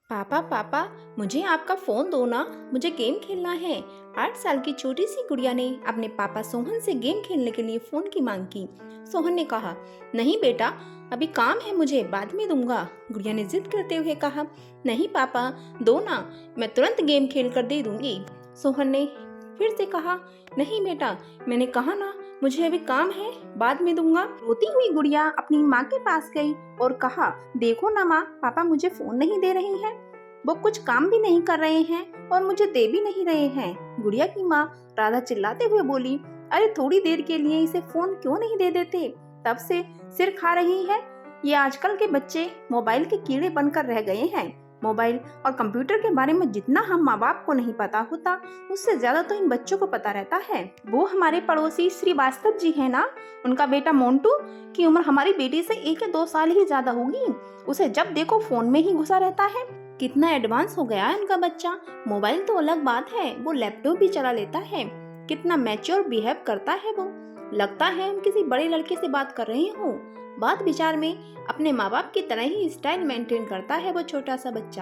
पापा पापा, मुझे आपका फोन दो ना। मुझे गेम खेलना है। 8 साल की छोटी सी गुड़िया ने अपने पापा सोहन से गेम खेलने के लिए फोन की मांग की। सोहन ने कहा, नहीं बेटा, अभी काम है, मुझे बाद में दूंगा। गुड़िया ने जिद करते हुए कहा, नहीं पापा, दो ना, मैं तुरंत गेम खेल कर दे दूंगी। सोहन ने फिर से कहा, नहीं बेटा, मैंने कहा ना, मुझे अभी काम है, बाद में दूंगा। रोती हुई गुड़िया अपनी माँ के पास गई और कहा, देखो ना माँ, पापा मुझे फोन नहीं दे रहे हैं, वो कुछ काम भी नहीं कर रहे हैं और मुझे दे भी नहीं रहे हैं। गुड़िया की माँ राधा चिल्लाते हुए बोली, अरे थोड़ी देर के लिए इसे फोन क्यों नहीं दे देते, तब से सिर खा रही है। ये आजकल के बच्चे मोबाइल के कीड़े बनकर रह गए हैं। मोबाइल और कंप्यूटर के बारे में जितना हम माँ बाप को नहीं पता होता, उससे ज्यादा तो इन बच्चों को पता रहता है। वो हमारे पड़ोसी श्रीवास्तव जी है ना, उनका बेटा मोन्टू की उम्र हमारी बेटी से 1 या 2 साल ही ज्यादा होगी। उसे जब देखो फोन में ही घुसा रहता है। कितना एडवांस हो गया है उनका बच्चा। मोबाइल तो अलग बात है, वो लैपटॉप भी चला लेता है। कितना मैच्योर बिहेव करता है वो। लगता है हम किसी बड़े लड़के से बात कर रहे हो। बात विचार में अपने माँ बाप की तरह ही स्टाइल मेंटेन करता है वो छोटा सा बच्चा।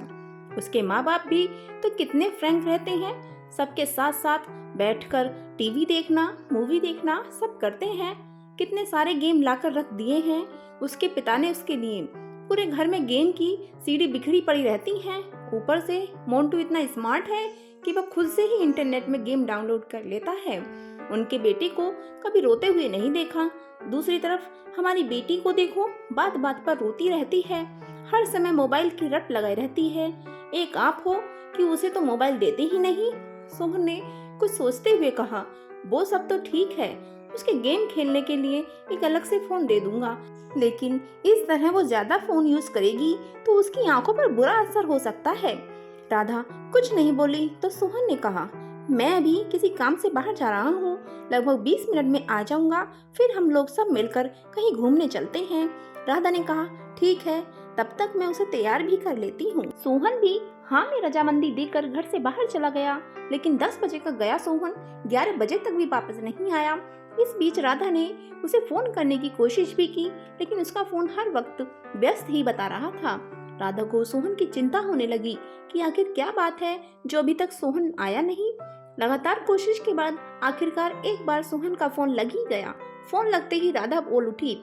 उसके माँ बाप भी तो कितने फ्रैंक रहते हैं, सबके साथ साथ बैठकर टीवी देखना, मूवी देखना सब करते हैं। कितने सारे गेम लाकर रख दिए हैं उसके पिता ने उसके लिए। पूरे घर में गेम की सीडी बिखरी पड़ी रहती हैं। ऊपर से मोन्टू इतना स्मार्ट है कि वह खुद से ही इंटरनेट में गेम डाउनलोड कर लेता है। उनके बेटे को कभी रोते हुए नहीं देखा। दूसरी तरफ हमारी बेटी को देखो, बात बात पर रोती रहती है, हर समय मोबाइल की रट लगाई रहती है। एक आप हो कि उसे तो मोबाइल देते ही नहीं। सोहन ने कुछ सोचते हुए कहा, वो सब तो ठीक है, उसके गेम खेलने के लिए एक अलग से फोन दे दूंगा, लेकिन इस तरह वो ज्यादा फोन यूज करेगी तो उसकी आंखों पर बुरा असर हो सकता है। राधा कुछ नहीं बोली तो सोहन ने कहा, मैं अभी किसी काम से बाहर जा रहा हूँ, लगभग 20 मिनट में आ जाऊंगा, फिर हम लोग सब मिलकर कहीं घूमने चलते हैं। राधा ने कहा, ठीक है, तब तक मैं उसे तैयार भी कर लेती हूँ। सोहन भी हाँ में रजामंदी देकर घर से बाहर चला गया, लेकिन 10 बजे का गया सोहन 11 बजे तक भी वापस नहीं आया। इस बीच राधा ने उसे फोन करने की कोशिश भी की, लेकिन उसका फोन हर वक्त व्यस्त ही बता रहा था। राधा को सोहन की चिंता होने लगी कि आखिर क्या बात है जो अभी तक सोहन आया नहीं। लगातार कोशिश के बाद आखिरकार एक बार सोहन का फोन लग ही गया। फोन लगते ही राधा बोल उठी,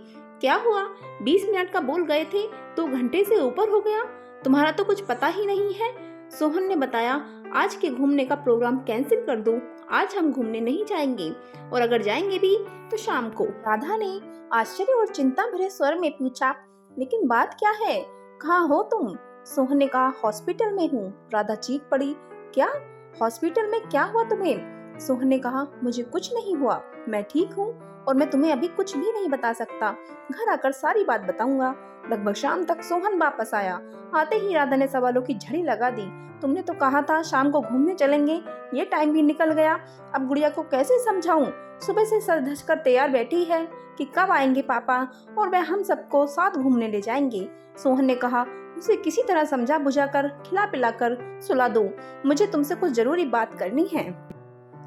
क्या हुआ, 20 मिनट का बोल गए थे, 2 घंटे से ऊपर हो गया, तुम्हारा तो कुछ पता ही नहीं है। सोहन ने बताया, आज के घूमने का प्रोग्राम कैंसिल कर दो, आज हम घूमने नहीं जाएंगे, और अगर जाएंगे भी तो शाम को। राधा ने आश्चर्य और चिंता भरे स्वर में पूछा, लेकिन बात क्या है, कहाँ हो तुम? सोहन ने कहा, हॉस्पिटल में हूँ। राधा चीख पड़ी, क्या, हॉस्पिटल में क्या हुआ तुम्हें? सोहन ने कहा, मुझे कुछ नहीं हुआ, मैं ठीक हूँ और मैं तुम्हें अभी कुछ भी नहीं बता सकता, घर आकर सारी बात बताऊंगा। लगभग शाम तक सोहन वापस आया। आते ही राधा ने सवालों की झड़ी लगा दी, तुमने तो कहा था शाम को घूमने चलेंगे, ये टाइम भी निकल गया, अब गुड़िया को कैसे समझाऊं? सुबह से सज धज कर तैयार बैठी है कि कब आएंगे पापा और वह हम सबको साथ घूमने ले जाएंगे। सोहन ने कहा, उसे किसी तरह समझा बुझाकर खिला पिलाकर सुला दो, मुझे तुमसे कुछ जरूरी बात करनी है।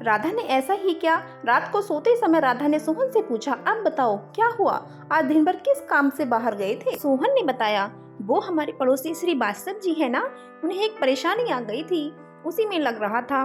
राधा ने ऐसा ही किया। रात को सोते समय राधा ने सोहन से पूछा, अब बताओ क्या हुआ, आज दिन भर किस काम से बाहर गए थे? सोहन ने बताया, वो हमारे पड़ोसी श्रीवास्तव जी है ना, उन्हें एक परेशानी आ गई थी, उसी में लग रहा था।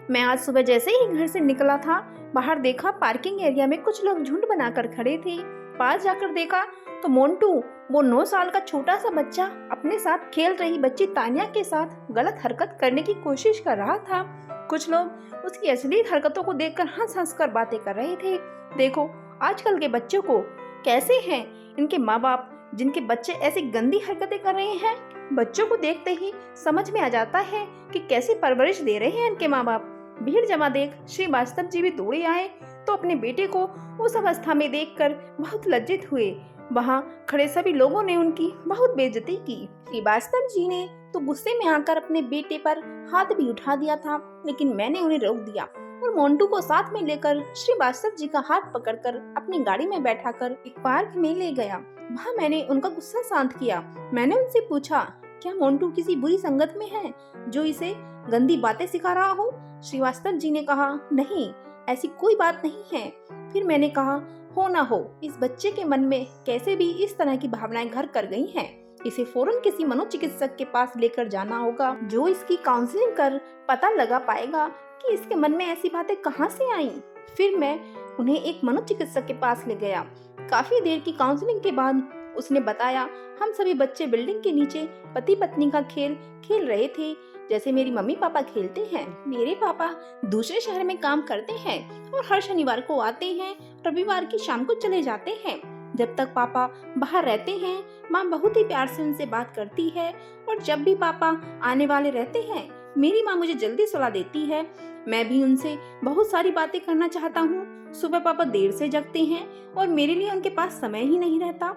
मैं आज सुबह जैसे ही घर से निकला था, बाहर देखा पार्किंग एरिया में कुछ लोग झुंड बनाकर खड़े थे। पास जाकर देखा तो मोन्टू, वो 9 साल का छोटा सा बच्चा, अपने साथ खेल रही बच्ची तानिया के साथ गलत हरकत करने की कोशिश कर रहा था। कुछ लोग उसकी असली हरकतों को देखकर हंस हंस कर बातें कर रहे थे। देखो आजकल के बच्चों को कैसे हैं इनके माँ बाप, जिनके बच्चे ऐसी गंदी हरकतें कर रहे हैं। बच्चों को देखते ही समझ में आ जाता है कि कैसी परवरिश दे रहे हैं इनके माँ बाप। भीड़ जमा देख श्रीवास्तव जी भी दौड़े आए तो अपने बेटे को उस अवस्था में देखकर बहुत लज्जित हुए। वहाँ खड़े सभी लोगों ने उनकी बहुत बेइज्जती की। श्रीवास्तव जी ने तो गुस्से में आकर अपने बेटे पर हाथ भी उठा दिया था, लेकिन मैंने उन्हें रोक दिया और मोन्टू को साथ में लेकर श्रीवास्तव जी का हाथ पकड़कर अपनी गाड़ी में बैठाकर एक पार्क में ले गया। वहाँ मैंने उनका गुस्सा शांत किया। मैंने उनसे पूछा, क्या मोन्टू किसी बुरी संगत में है जो इसे गंदी बातें सिखा रहा हो? श्रीवास्तव जी ने कहा, नहीं, ऐसी कोई बात नहीं है। फिर मैंने कहा, हो ना हो, इस बच्चे के मन में कैसे भी इस तरह की भावनाएं घर कर गई हैं। इसे फौरन किसी मनोचिकित्सक के पास लेकर जाना होगा, जो इसकी काउंसलिंग कर पता लगा पाएगा कि इसके मन में ऐसी बातें कहाँ से आईं। फिर मैं उन्हें एक मनोचिकित्सक के पास ले गया। काफी देर की काउंसलिंग के बाद उसने बताया, हम सभी बच्चे बिल्डिंग के नीचे पति पत्नी का खेल खेल रहे थे, जैसे मेरी मम्मी पापा खेलते हैं। मेरे पापा दूसरे शहर में काम करते हैं और हर शनिवार को आते हैं, रविवार की शाम को चले जाते हैं। जब तक पापा बाहर रहते हैं, माँ बहुत ही प्यार से उनसे बात करती है, और जब भी पापा आने वाले रहते हैं, मेरी माँ मुझे जल्दी सुला देती है। मैं भी उनसे बहुत सारी बातें करना चाहता हूँ। सुबह पापा देर से जगते हैं और मेरे लिए उनके पास समय ही नहीं रहता।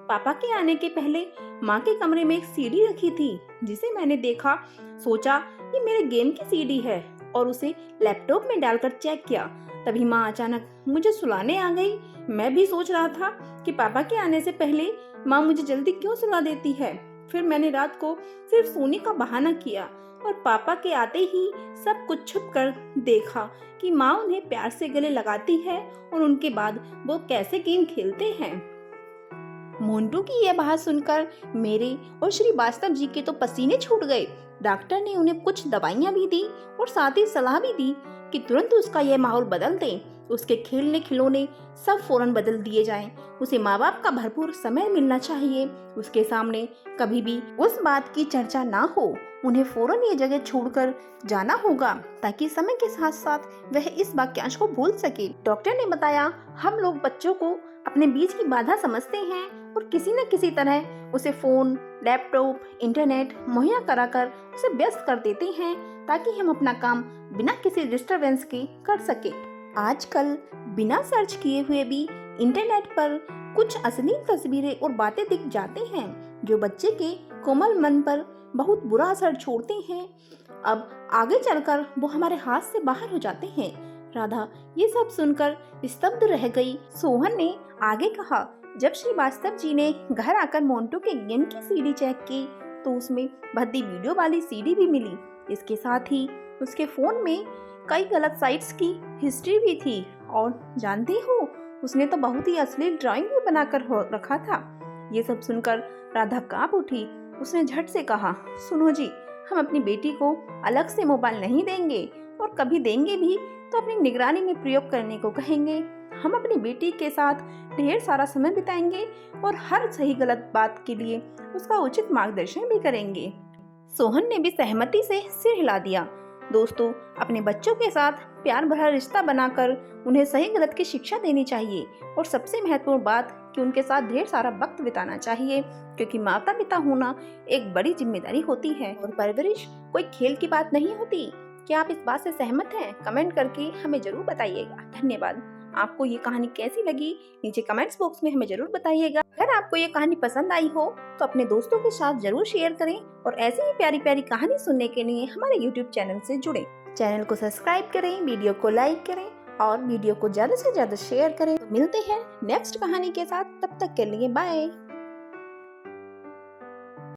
पापा के आने के पहले माँ के कमरे में एक सीडी रखी थी, जिसे मैंने देखा, सोचा ये मेरे गेम की सीडी है और उसे लैपटॉप में डालकर चेक किया। तभी माँ अचानक मुझे सुलाने आ गई। मैं भी सोच रहा था कि पापा के आने से पहले माँ मुझे जल्दी क्यों सुला देती है। फिर मैंने रात को सिर्फ सोने का बहाना किया और पापा के आते ही सब कुछ छुप कर देखा कि माँ उन्हें प्यार से गले लगाती है और उनके बाद वो कैसे गेम खेलते हैं। मोंटू की यह बात सुनकर मेरे और श्री वास्तव जी के तो पसीने छूट गए। डॉक्टर ने उन्हें कुछ दवाइयाँ भी दी और साथ ही सलाह भी दी कि तुरंत उसका यह माहौल बदल दें। उसके खेलने खिलौने सब फौरन बदल दिए जाएं। उसे माँ बाप का भरपूर समय मिलना चाहिए। उसके सामने कभी भी उस बात की चर्चा ना हो। उन्हें फौरन ये जगह छोड़कर जाना होगा ताकि समय के साथ साथ वह इस वाक्यांश को भूल सके। डॉक्टर ने बताया, हम लोग बच्चों को अपने बीच की बाधा समझते हैं और किसी न किसी तरह उसे फोन, लैपटॉप, इंटरनेट मुहैया कराकर उसे व्यस्त कर देते हैं ताकि हम अपना काम बिना किसी डिस्टरबेंस के कर सके। आजकल बिना सर्च किए हुए भी इंटरनेट पर कुछ अश्लील तस्वीरें और बातें दिख जाते हैं, जो बच्चे के कोमल मन पर बहुत बुरा असर छोड़ते हैं। अब आगे चलकर वो हमारे हाथ से बाहर हो जाते हैं। राधा ये सब सुनकर स्तब्ध रह गई। सोहन ने आगे कहा, जब श्री वास्तव जी ने घर आकर मोंटू के गेम की सीडी चेक की तो उसमें भद्दी वीडियो वाली सीडी भी मिली। इसके साथ ही उसके फोन में कई गलत साइट्स की हिस्ट्री भी थी, और जानती हो, उसने तो बहुत ही अश्लील ड्राइंग भी बनाकर रखा था। ये सब सुनकर राधा कांप उठी। उसने झट से कहा, सुनो जी, हम अपनी बेटी को अलग से मोबाइल नहीं देंगे, और कभी देंगे भी तो अपनी निगरानी में प्रयोग करने को कहेंगे। हम अपनी बेटी के साथ ढेर सारा समय बिताएंगे और हर सही गलत बात के लिए उसका उचित मार्गदर्शन भी करेंगे। सोहन ने भी सहमति से सिर हिला दिया। दोस्तों, अपने बच्चों के साथ प्यार भरा रिश्ता बनाकर उन्हें सही गलत की शिक्षा देनी चाहिए, और सबसे महत्वपूर्ण बात कि उनके साथ ढेर सारा वक्त बिताना चाहिए, क्योंकि माता पिता होना एक बड़ी जिम्मेदारी होती है और परवरिश कोई खेल की बात नहीं होती। क्या आप इस बात से सहमत हैं? कमेंट करके हमें जरूर बताइएगा। धन्यवाद। आपको ये कहानी कैसी लगी नीचे कमेंट्स बॉक्स में हमें जरूर बताइएगा। अगर आपको ये कहानी पसंद आई हो तो अपने दोस्तों के साथ जरूर शेयर करें, और ऐसी ही प्यारी प्यारी कहानी सुनने के लिए हमारे YouTube चैनल से जुड़ें। चैनल को सब्सक्राइब करें, वीडियो को लाइक करें और वीडियो को ज्यादा से ज्यादा शेयर करें। तो मिलते हैं नेक्स्ट कहानी के साथ, तब तक के लिए बाय।